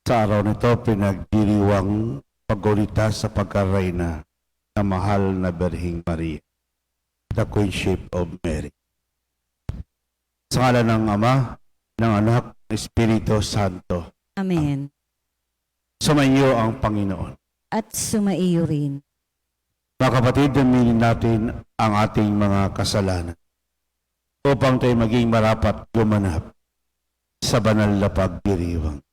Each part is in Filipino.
Sa araw nito, pinagdiriwang paggunita sa pagkarayna na mahal na Birheng Maria, the Queenship of Mary. Sa ngalan ng Ama, ng Anak, ng Espiritu Santo. Amen. Sumainyo ang Panginoon. At sumaiyo rin. Mga kapatid, aminin natin ang ating mga kasalanan upang tayo maging marapat gumanap sa banal na pagdiriwang.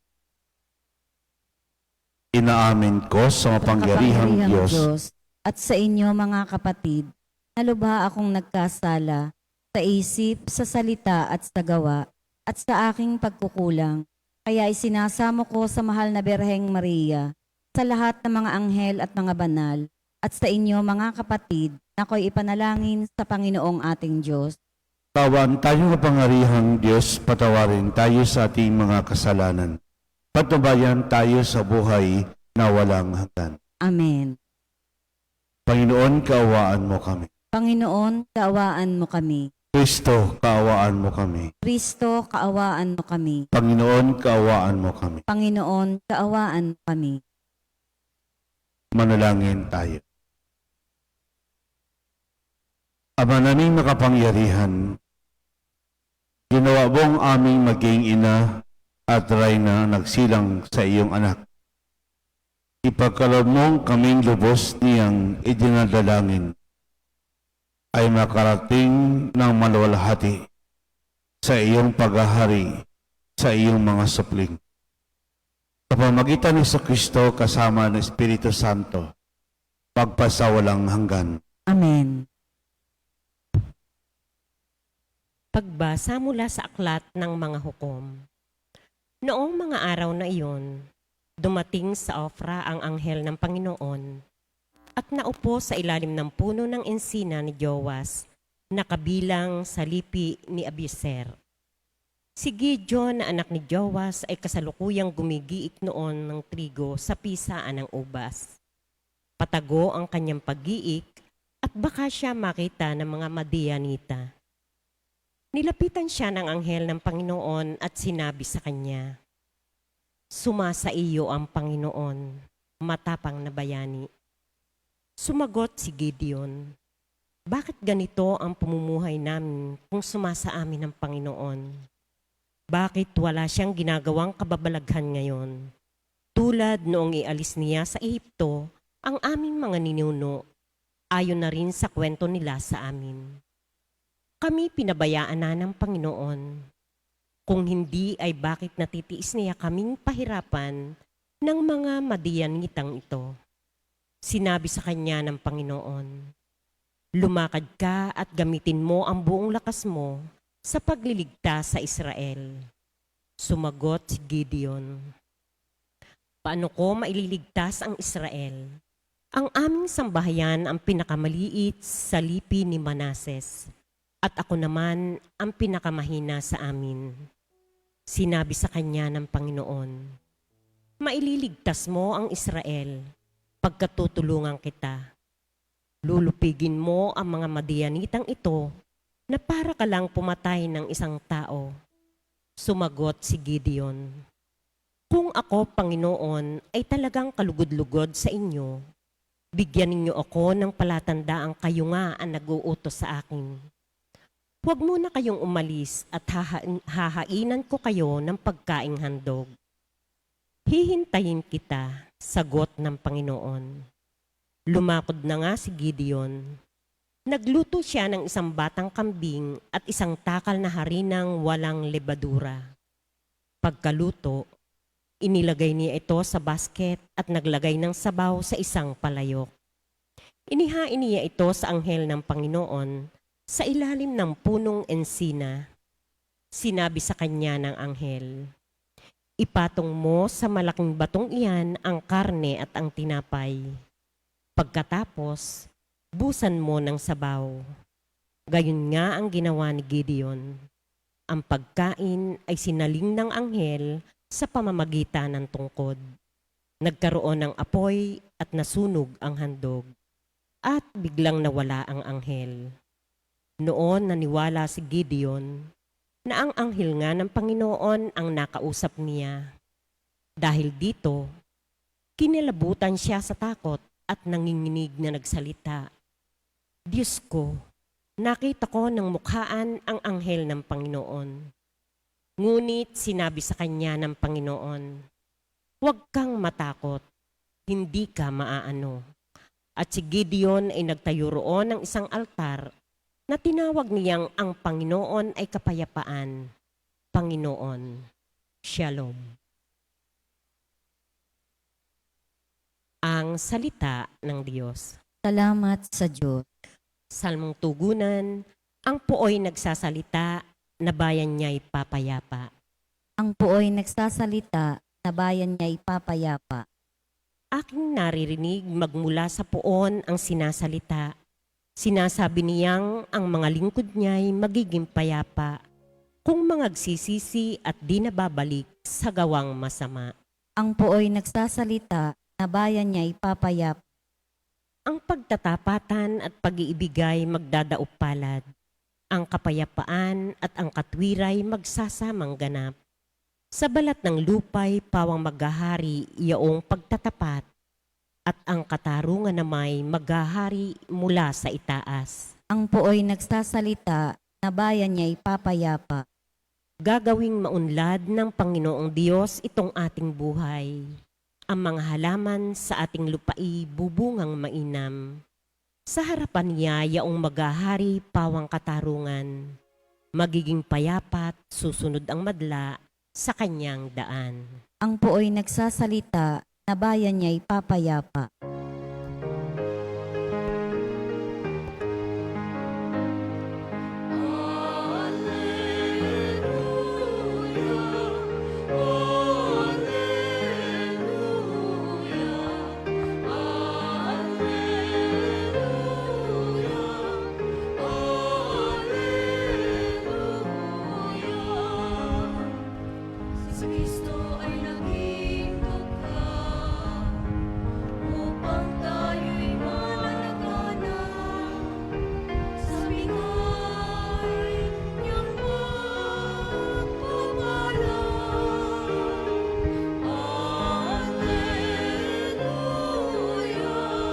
Inaamin ko sa mapangyarihang Diyos at sa inyo mga kapatid, na lubha akong nagkasala sa isip, sa salita at sa gawa, at sa aking pagkukulang. Kaya isinasamo ko sa mahal na Birheng Maria, sa lahat ng mga anghel at mga banal, at sa inyo mga kapatid, na ako'y ipanalangin sa Panginoong ating Diyos. Tawaan tayo kapangyarihang Diyos, patawarin tayo sa ating mga kasalanan. Patnubayan tayo sa buhay na walang hanggan. Amen. Panginoon, kaawaan mo kami. Panginoon, kaawaan mo kami. Kristo, kaawaan mo kami. Kristo, kaawaan mo kami. Panginoon, kaawaan mo kami. Panginoon, kaawaan mo kami. Manalangin tayo. Ama naming makapangyarihan, ginawa mong aming maging ina at rayna nagsilang sa iyong anak. Ipagkaloob mong kaming lubos niyang idinadalangin ay makarating ng maluwalhati sa iyong paghahari sa iyong mga supling. Sa pamamagitan ni Kristo kasama ng Espiritu Santo, pagpasawalang hanggan. Amen. Pagbasa mula sa aklat ng mga hukom. Noong mga araw na iyon, dumating sa Ofra ang anghel ng Panginoon at naupo sa ilalim ng puno ng ensina ni Joas na kabilang sa lipi ni Abieser. Si Gideon na anak ni Joas ay kasalukuyang gumigiik noon ng trigo sa pisaan ng ubas. Patago ang kanyang pag-iik at baka siya makita ng mga Madianita. Nilapitan siya ng anghel ng Panginoon at sinabi sa kanya, "Sumasa iyo ang Panginoon, matapang na bayani." Sumagot si Gideon, "Bakit ganito ang pamumuhay namin kung sumasa amin ang Panginoon? Bakit wala siyang ginagawang kababalaghan ngayon? Tulad noong ialis niya sa Ehipto ang aming mga ninuno, ayon na rin sa kwento nila sa amin. Kami pinabayaan na ng Panginoon. Kung hindi ay bakit natitiis niya kaming pahirapan ng mga Madianitang ito." Sinabi sa kanya ng Panginoon, "Lumakad ka at gamitin mo ang buong lakas mo sa pagliligtas sa Israel." Sumagot si Gideon, "Paano ko maililigtas ang Israel? Ang aming sambahayan ang pinakamaliit sa lipi ni Manases, at ako naman ang pinakamahina sa amin." Sinabi sa kanya ng Panginoon, "Maililigtas mo ang Israel, pagkatutulungan kita. Lulupigin mo ang mga Madianitang ito na para ka lang pumatay ng isang tao." Sumagot si Gideon, "Kung ako, Panginoon, ay talagang kalugod-lugod sa inyo, bigyan ninyo ako ng palatandaang kayo nga ang nag-uutos sa akin. Huwag muna kayong umalis at hahainan ko kayo ng pagkaing handog." "Hihintayin kita," sagot ng Panginoon. Lumakod na nga si Gideon. Nagluto siya ng isang batang kambing at isang takal na harinang walang lebadura. Pagkaluto, inilagay niya ito sa basket at naglagay ng sabaw sa isang palayok. Inihain niya ito sa anghel ng Panginoon sa ilalim ng punong ensina. Sinabi sa kanya ng anghel, "Ipatong mo sa malaking batong iyan ang karne at ang tinapay. Pagkatapos, busan mo ng sabaw." Gayon nga ang ginawa ni Gideon. Ang pagkain ay sinaling ng anghel sa pamamagitan ng tungkod. Nagkaroon ng apoy at nasunog ang handog, at biglang nawala ang anghel. Noon naniwala si Gideon na ang anghel nga ng Panginoon ang nakausap niya. Dahil dito, kinilabutan siya sa takot at nanginginig na nagsalita. Diyos ko, nakita ko ng mukhaan ang anghel ng Panginoon. Ngunit sinabi sa kanya ng Panginoon, huwag kang matakot, hindi ka maaano. At si Gideon ay nagtayo roon ng isang altar na tinawag niyang ang Panginoon ay kapayapaan. Panginoon, Shalom. Ang salita ng Diyos. Salamat sa Diyos. Salmong tugunan, ang puoy nagsasalita, na bayan niya'y papayapa. Ang puoy nagsasalita, na bayan niya ipapayapa. Aking naririnig magmula sa puon ang sinasalita. Sinasabi niyang ang mga lingkod niya'y magiging payapa kung mangagsisisi at di nababalik sa gawang masama. Ang puoy nagsasalita, na bayan niya ipapayapa. Ang pagtatapatan at pag-iibigay magdadaop palad. Ang kapayapaan at ang katwiray magsasamang ganap. Sa balat ng lupay pawang maghahari iyaong pagtatapat at ang katarungan na may maghahari mula sa itaas. Ang puoy nagsasalita, na bayan niya ipapayapa. Gagawing maunlad ng Panginoong Diyos itong ating buhay. Ang mga halaman sa ating lupai bubungang mainam. Sa harapan niya yaong maghahari pawang katarungan. Magiging payapat susunod ang madla sa kanyang daan. Ang puoy nagsasalita, na bayan niya ipapayapa. Si Kristo ay naging dukha upang tayo'y mananaganap sa bigay niyang pagpapalang. Alleluia, Alleluia,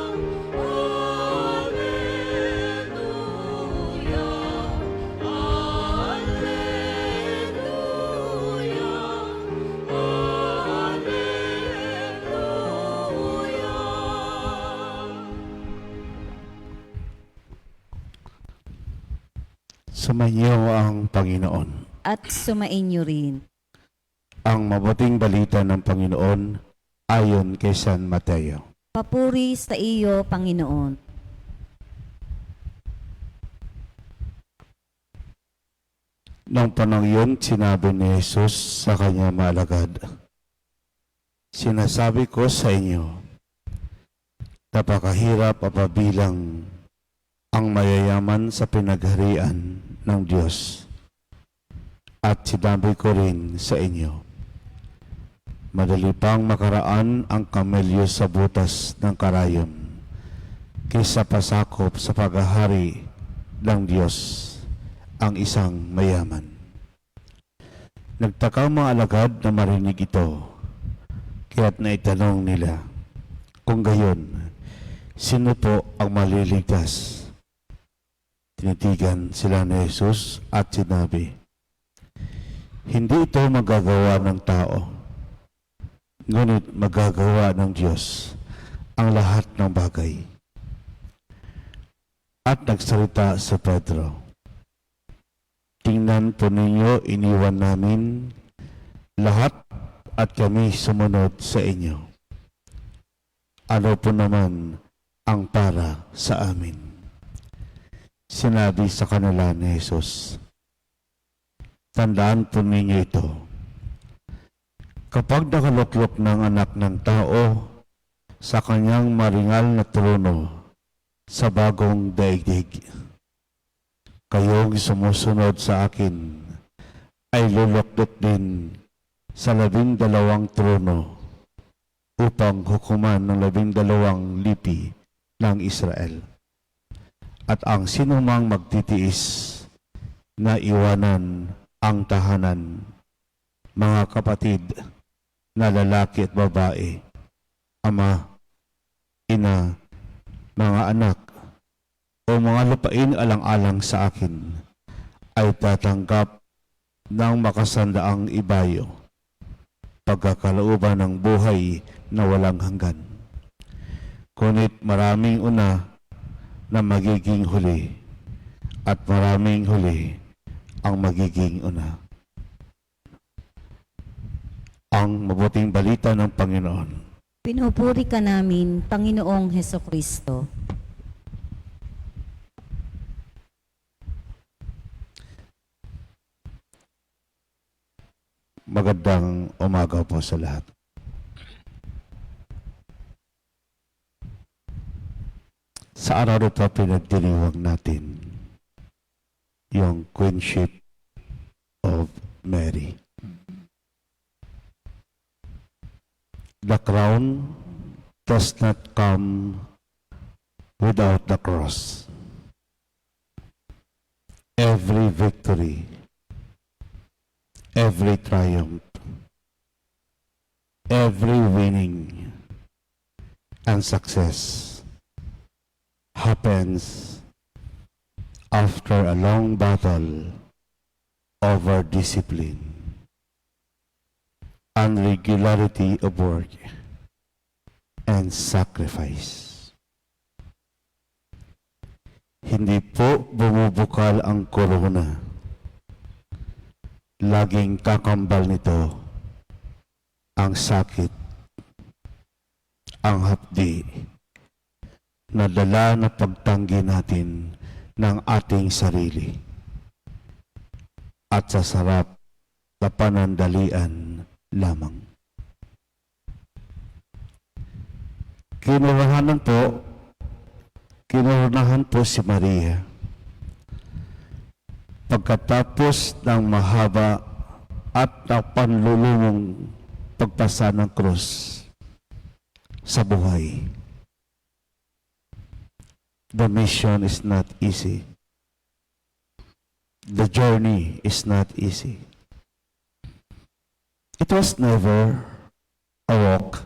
Alleluia. Sumainyo ang Panginoon. At sumainyo rin. Ang mabuting balita ng Panginoon ayon kay San Mateo. Papuri sa iyo, Panginoon. Nang panahon yun, sinabi ni Jesus sa kanyang mga alagad, sinasabi ko sa inyo, napakahirap papabilang ang mayayaman sa pinagharian ng Diyos. At sinabi ko rin sa inyo, madali pang makaraan ang kamelyo sa butas ng karayom kaysa pasakop sa paghahari ng Diyos ang isang mayaman. Nagtaka ang mga alagad na marinig ito, kaya't naitanong nila, kung gayon, sino po ang maliligtas? Tinitigan sila ni Jesus at sinabi, hindi ito magagawa ng tao, ngunit magagawa ng Diyos ang lahat ng bagay. At nagsalita si Pedro, tingnan po ninyo, iniwan namin lahat at kami sumunod sa inyo. Ano po naman ang para sa amin? Sinabi sa kanila ni Jesus, tandaan po ninyo ito. Kapag nakaluklok ng anak ng tao sa kanyang maringal na trono sa bagong daigdig, kayong sumusunod sa akin ay luluklok din sa 12 trono upang hukuman ng 12 lipi ng Israel. At ang sinumang magtitiis na iwanan ang tahanan, mga kapatid, na lalaki at babae, ama, ina, mga anak, o mga lupain alang-alang sa akin, ay tatanggap ng makasandaang ibayo, pagkakalooban ng buhay na walang hanggan. Kunit maraming una na magiging huli, at maraming huli ang magiging una. Ang mabuting balita ng Panginoon. Pinupuri ka namin, Panginoong Hesukristo. Magandang umaga po sa lahat. Sa araw na ito, pinagdiriwang natin yung Queenship of Mary. The crown does not come without the cross. Every victory, every triumph, every winning and success happens after a long battle over discipline and regularity of work and sacrifice. Hindi po bumubukal ang korona. Laging kakambal nito ang sakit, ang hapdi, na dala na pagtanggi natin ng ating sarili at sa sarap na panandalian lamang. Kinunahan po si Maria pagkatapos ng mahaba at panlulumong pagpasa ng krus sa buhay. The mission is not easy. The journey is not easy. It was never a walk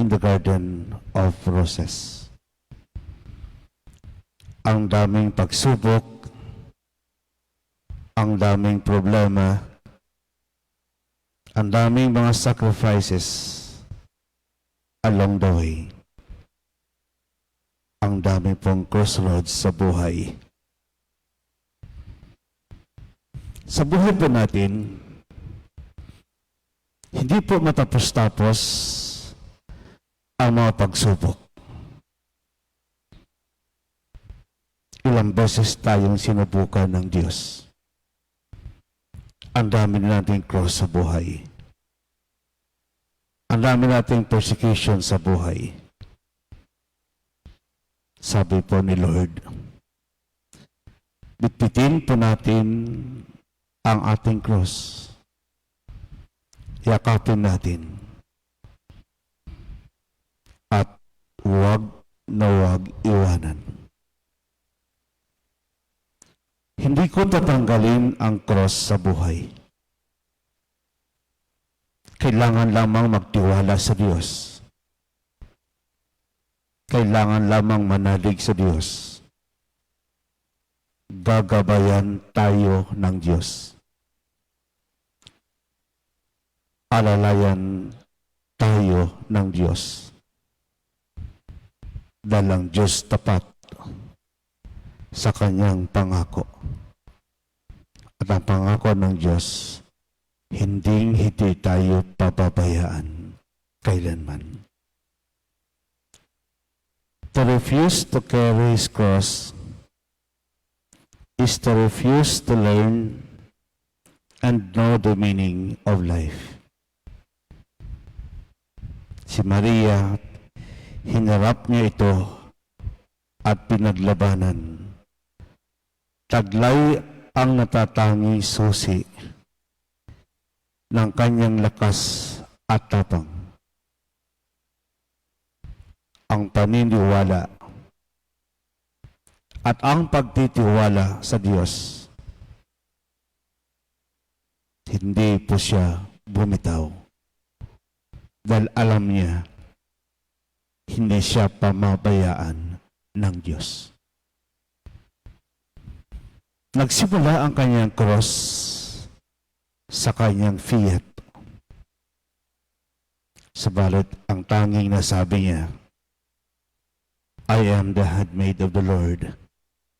in the garden of roses. Ang daming pagsubok, ang daming problema, ang daming mga sacrifices along the way. Ang dami pong crossroads sa buhay. Sa buhay po natin, hindi po matapos-tapos ang mga pagsubok. Ilang beses tayong sinubukan ng Diyos. Ang dami nating cross sa buhay. Ang dami nating persecution sa buhay. Sabi po ni Lord, bitbitin po natin ang ating cross. Yakapin natin. At huwag na huwag iwanan. Hindi ko tatanggalin ang cross sa buhay. Kailangan lamang magtiwala sa Diyos. Kailangan lamang manalig sa Diyos. Gagabayan tayo ng Diyos. Alalayan tayo ng Diyos. Dahil ang Diyos tapat sa kanyang pangako. At ang pangako ng Diyos, hindi tayo pababayaan kailanman. To refuse to carry His cross is to refuse to learn and know the meaning of life. Si Maria, hinarap niya ito at pinaglabanan. Taglay ang natatanging susi ng kanyang lakas at tapang. Ang paniniwala at ang pagtitiwala sa Diyos. Hindi po siya bumitaw. dahil alam niya hindi siya pamabayaan ng Diyos. Nagsimula ang kanyang cross sa kanyang fiat. Sabalit ang tanging nasabi niya, I am the handmaid of the Lord.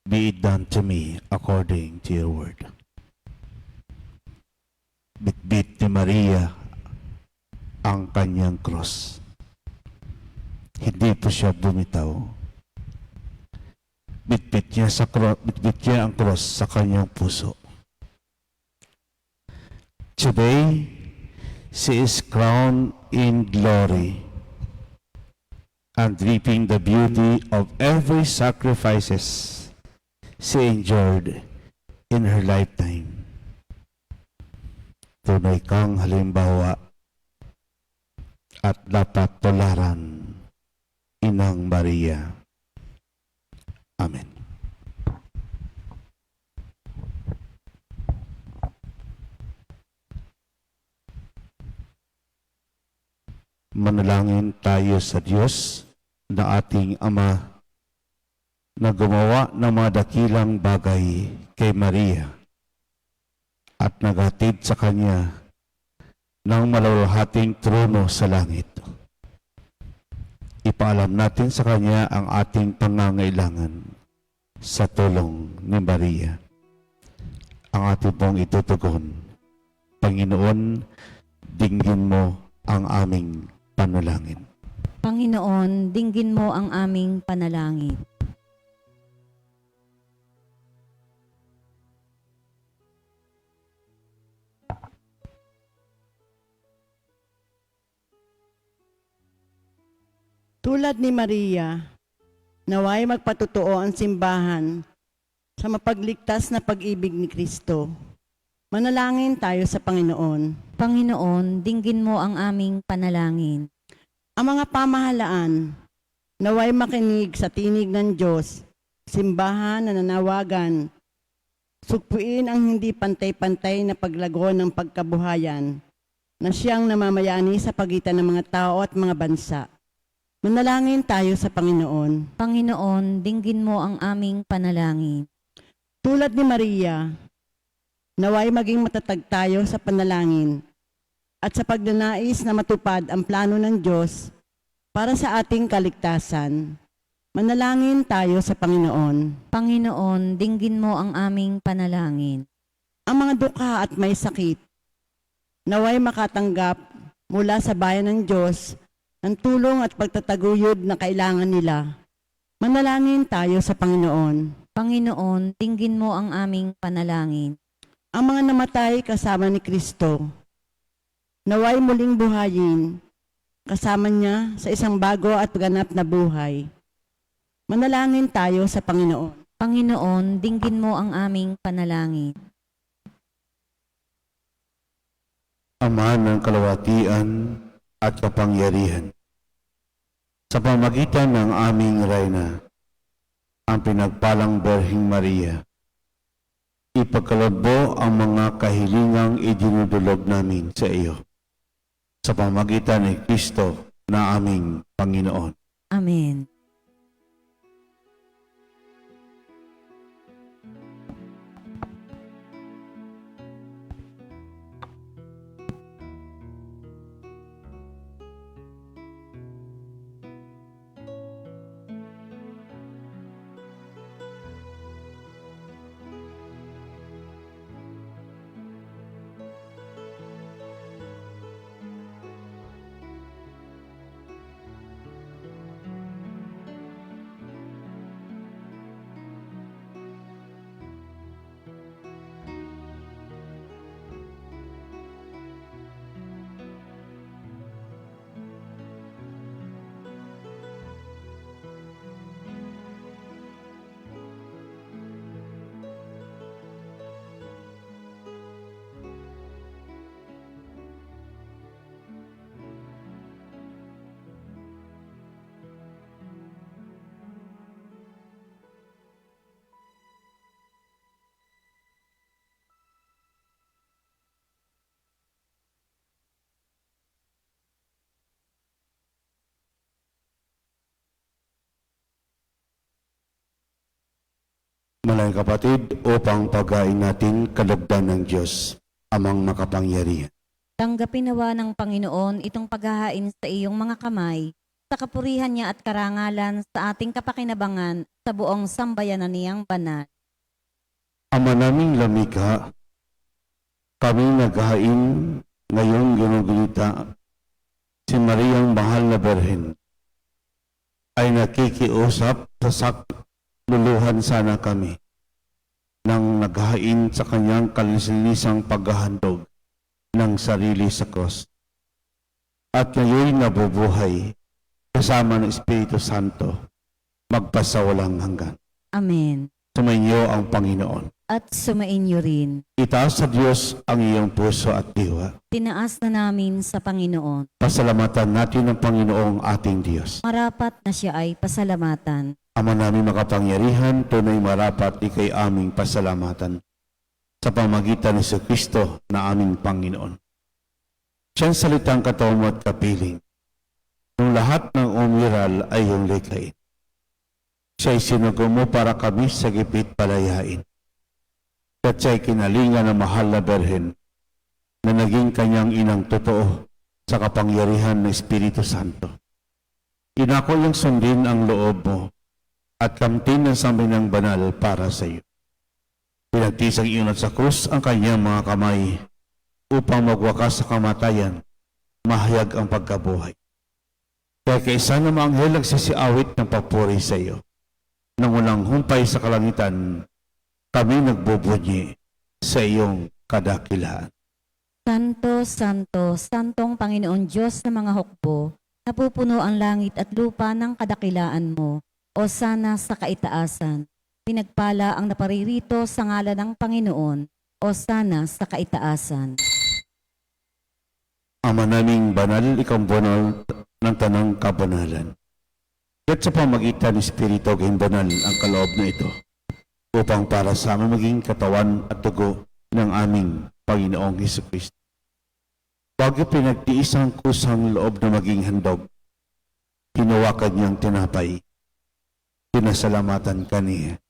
Be it done to me according to your word. Bitbit ni Maria ang kanyang cross. Hindi po siya bumitaw. Bitbit niya ang cross sa kanyang puso. Today, she is crowned in glory and reaping the beauty of every sacrifices she endured in her lifetime. Tunay kang halimbawa at dapat tularan, Inang Maria. Amen. Manalangin tayo sa Diyos na ating Ama na gumawa ng mga dakilang bagay kay Maria at naghatid sa Kanya ng malulhating trono sa langit. Ipaalam natin sa Kanya ang ating pangangailangan sa tulong ni Maria. Ang ating pong itutugon, Panginoon, dinggin mo ang aming panalangin. Panginoon, dinggin mo ang aming panalangin. Tulad ni Maria, naway magpatotoo ang simbahan sa mapagligtas na pag-ibig ni Kristo. Manalangin tayo sa Panginoon. Panginoon, dinggin mo ang aming panalangin. Ang mga pamahalaan, naway makinig sa tinig ng Diyos, simbahan na nanawagan, sugpuin ang hindi pantay-pantay na paglago ng pagkabuhayan na siyang namamayani sa pagitan ng mga tao at mga bansa. Manalangin tayo sa Panginoon. Panginoon, dinggin mo ang aming panalangin. Tulad ni Maria, naway maging matatag tayo sa panalangin at sa pagnanais na matupad ang plano ng Diyos para sa ating kaligtasan. Manalangin tayo sa Panginoon. Panginoon, dinggin mo ang aming panalangin. Ang mga dukha at may sakit, naway makatanggap mula sa bayan ng Diyos ang tulong at pagtataguyod na kailangan nila. Manalangin tayo sa Panginoon. Panginoon, dinggin mo ang aming panalangin. Ang mga namatay kasama ni Kristo, naway muling buhayin, kasama niya sa isang bago at ganap na buhay. Manalangin tayo sa Panginoon. Panginoon, dinggin mo ang aming panalangin. Ama ng kalawatian at kapangyarihan, sa pamagitan ng aming Reyna, ang pinagpalang Berhing Maria, ipagkaloob mo ang mga kahilingang idinudulog namin sa iyo, sa pamagitan ni Kristo na aming Panginoon. Amen. Malayang kapatid, upang pagkain natin kalugdan ng Diyos, amang makapangyarihan. Tanggapin nawa ng Panginoon itong paghahain sa iyong mga kamay, sa kapurihan niya at karangalan sa ating kapakinabangan sa buong sambayanan niyang banal. Ama naming lamika, kami naghain ngayong ginugunita, si Mariang Mahal na Berhen ay nakikiusap sa sakluluhan sana kami nang naghain sa kanyang kalisilisang paghahandog ng sarili sa krus. At ngayon nabubuhay kasama ng Espiritu Santo magpasawalang hanggan. Amen. Sumainyo ang Panginoon. At sumainyo rin. Itaas sa Diyos ang iyong puso at diwa. Tinaas na namin sa Panginoon. Pasalamatan natin ang Panginoong ating Diyos. Marapat na siya ay pasalamatan. Ama namin makapangyarihan, tunay marapat ikay aming pasalamatan sa pamagitan ni Kristo na aming Panginoon. Siyang salitang katawan at kapiling, nung lahat ng umiral ay iyong likhain. Siya'y sinugo mo para kami sa gipit palayain. At siya'y kinalingan ng mahal na Berhen na naging kanyang inang totoo sa kapangyarihan ng Espiritu Santo. Inako yung sundin ang loob mo at kamtin ng saminang banal para sa iyo. Pinagtisang iyon sa krus ang kanyang mga kamay upang magwakas sa kamatayan, mahayag ang pagkabuhay. Kaya kaisa na mga anghel nagsisiawit ng papuri sa iyo. Nang walang humpay sa kalangitan, kami nagbubunyi sa iyong kadakilaan. Santo, Santo, Santong Panginoon Diyos ng mga hukbo, napupuno ang langit at lupa ng kadakilaan mo, o sana sa kaitaasan. Pinagpala ang naparirito sa ngalan ng Panginoon, o sana sa kaitaasan. Ama naming banal, ikaw banal ng tanang kabanalan. At sa pamagitan ng Espiritu gayong banal ang kaloob na ito, upang para sa amin maging katawan at dugo ng aming Panginoong Hesukristo. Bago pinagtiis ang kusang loob na maging handog, hinawakan niyang tinapay, pinasalamatan kaniya.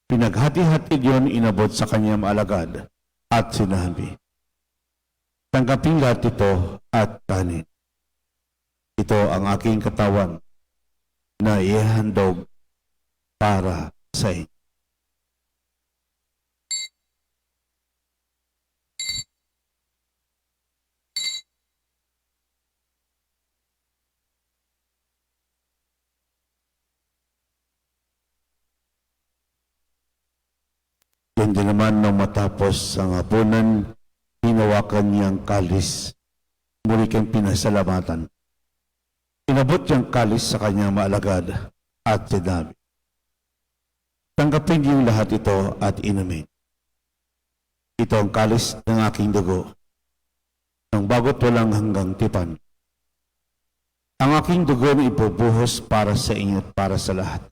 Pinaghati-hati yun inabot sa kanyang alagad at sinabi, tanggapin lahat ito at kanin. Ito ang aking katawan na ihandog para sa inyo. Yan din naman nang matapos ang hapunan, hinawakan niyang kalis, muli kang pinasalamatan. Inabot niyang kalis sa kanyang maalagad at sinabi, tanggapin niyong lahat ito at inumin. Ito ang kalis ng aking dugo, ng bagot walang hanggang tipan. Ang aking dugo na ibubuhos para sa inyo at para sa lahat,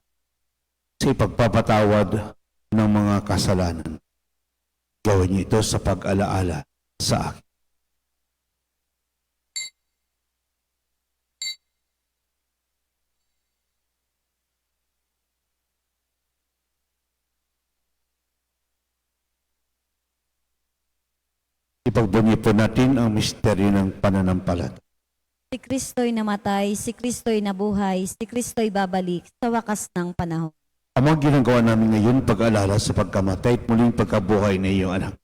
sa ipagpapatawad ng mga kasalanan. Gawin niyo ito sa pag-alaala sa akin. Ipagbunyi po natin ang misteryo ng pananampalataya. Si Kristo'y namatay, si Kristo'y nabuhay, si Kristo'y babalik sa wakas ng panahon. Ang mga ginagawa namin ngayon pag-alala sa pagkamatay at muling pagkabuhay na iyong anak.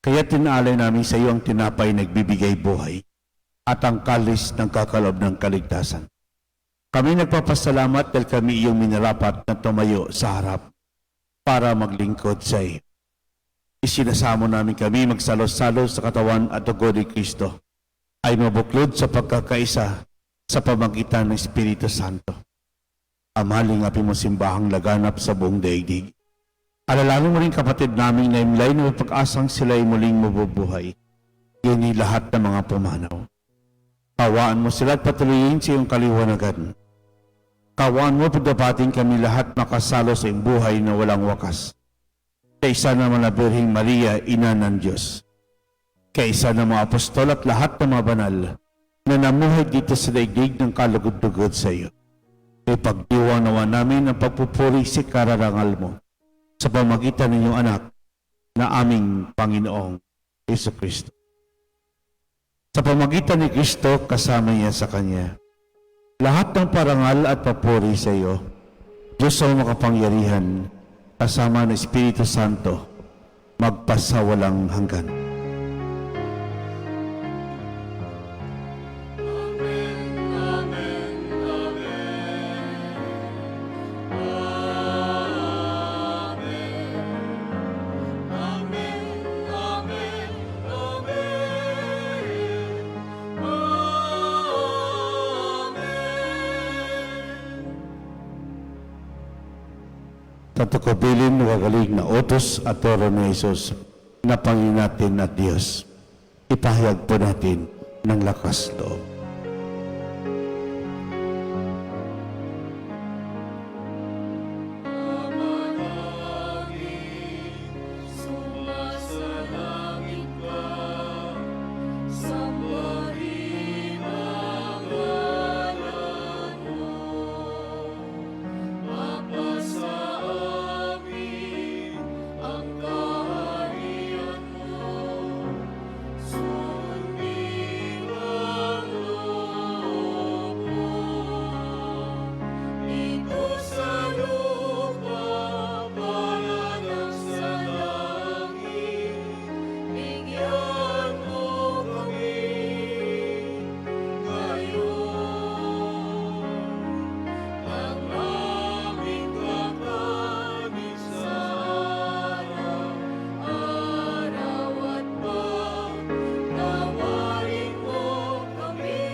Kaya tinaalay namin sa iyo ang tinapay nagbibigay buhay at ang kalis ng kakaloob ng kaligtasan. Kami nagpapasalamat dahil kami iyong minarapat na tumayo sa harap para maglingkod sa iyo. Isinasamo namin kami magsalo-salo sa katawan at dugo ni Kristo ay mabuklod sa pagkakaisa sa pamagitan ng Espiritu Santo. Amaling api mo simbahang laganap sa buong daigdig. Alalahanin mo rin kapatid namin na imlay na may pag-asang sila'y muling mabubuhay. Yun lahat ng mga pumanaw. Kawaan mo sila at patuloyin sa iyong kaliwanagan. Kawaan mo pagdapating kami lahat makasalo sa iyong buhay na walang wakas. Kaisa naman na Birheng Maria, Ina ng Diyos. Kaisa ng mga apostol at lahat ng mga banal na namuhay dito sa daigdig ng kalugod-lugod sa iyo. Ipagdiwang nawa namin ang pagpupuri sa kararangal mo sa pamagitan ng iyong anak na aming Panginoong Jesucristo. Sa pamagitan ni Kristo, kasama niya sa Kanya, lahat ng parangal at papuri sa iyo, Diyos ang makapangyarihan, kasama ng Espiritu Santo, magpasawalang hanggan. Tatukubilin nagagaling na utos at toro ni Jesus na Panginoon natin at Diyos. Ipahayag po natin ng lakas loob. Sumasalangit ka, sambahin ang ngalan mo. Mapasa amin ang kaharian mo, sundin ang loob mo. Dito sa lupa, paralang sa langit, bigyan mo kami ngayon ng aming kakanin sa araw-araw at pagtawarin mo kami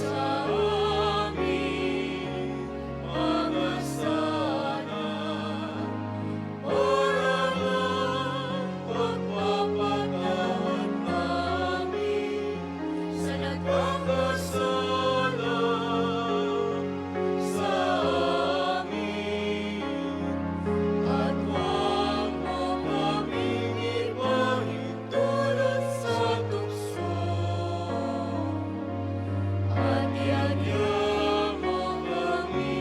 sa aming mga sala para ang pagpapatawad namin sa nagkakasala sa amin. At huwag mo kaming ipahintulot sa tukso, at ianyag mo kami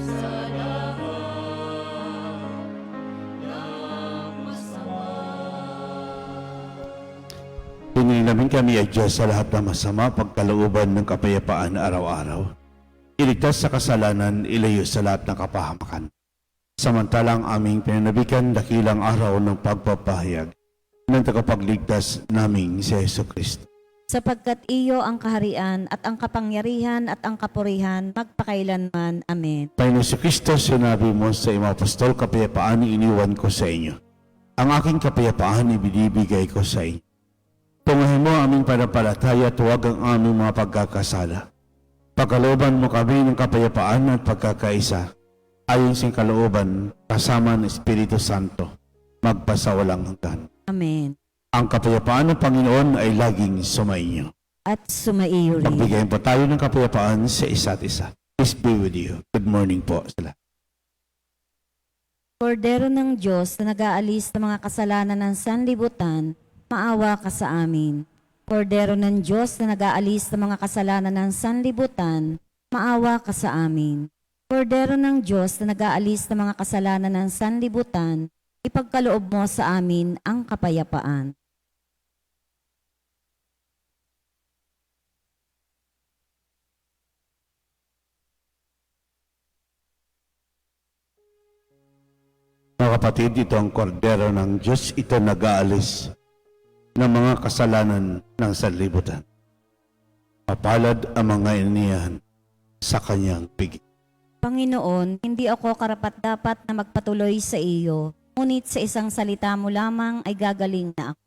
sa lahat ng masama. Hingin namin kami ay Diyos sa lahat ng masama, pagkalooban ng kapayapaan araw-araw. Iligtas sa kasalanan, ilayo sa lahat ng kapahamakan. Samantalang aming pinanabikan, dakilang araw ng pagpapahayag ng tagapagligtas naming si Jesucristo. Sapagkat iyo ang kaharian at ang kapangyarihan at ang kapurihan magpakailanman. Amen. Panginoon Jesucristo, sinabi mo sa iyong apostol, kapayapaan iniwan ko sa inyo. Ang aking kapayapaan ibinibigay ko sa inyo. Tunguhin mo ang aming panampalataya at huwag ang aming mga pagkakasala. Pagkalooban mo kami ng kapayapaan at pagkakaisa, ayon sa kalooban kasama ng Espiritu Santo, magpasawalang hanggan. Amen. Ang kapayapaan ng Panginoon ay laging sumainyo. At sumaiyo rin. Magbigayin po tayo ng kapayapaan sa isa't isa. Peace be with you. Good morning po sila. Kordero ng Diyos na nag-aalis ng mga kasalanan ng sanlibutan, maawa ka sa amin. Kordero ng Diyos na nag-aalis ng mga kasalanan ng sanlibutan, maawa ka sa amin. Kordero ng Diyos na nag-aalis ng mga kasalanan ng sanlibutan, ipagkaloob mo sa amin ang kapayapaan. Mga kapatid, ito ang kordero ng Diyos. Ito nag-aalis ng mga kasalanan ng sanlibutan. Mapalad ang mga iniyan sa kanyang piging. Panginoon, hindi ako karapat-dapat na magpatuloy sa iyo, ngunit sa isang salita mo lamang ay gagaling na ako.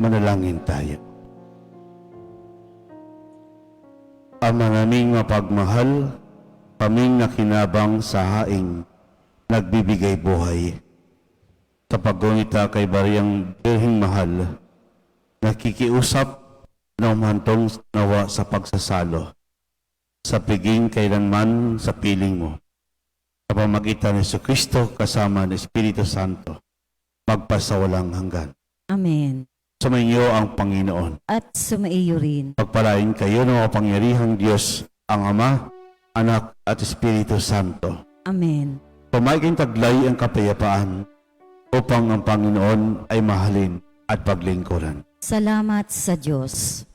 Manalangin tayo. Ama naming mapagmahal, kaming nakinabang sa haing nagbibigay buhay. Sa paggunita kay Bariyang Birheng Mahal, nakikiusap na umantong nawa sa pagsasalo, sa piging kailanman sa piling mo. Sa pamagitan ni Jesucristo kasama ng Espiritu Santo, magpasawalang hanggan. Amen. Sumainyo ang Panginoon. At sumaiyo rin. Pagpalain kayo ng kapangyarihang Diyos, ang Ama, Anak at Espiritu Santo. Amen. Pumaiking taglay ang kapayapaan upang ang Panginoon ay mahalin at paglingkuran. Salamat sa Diyos.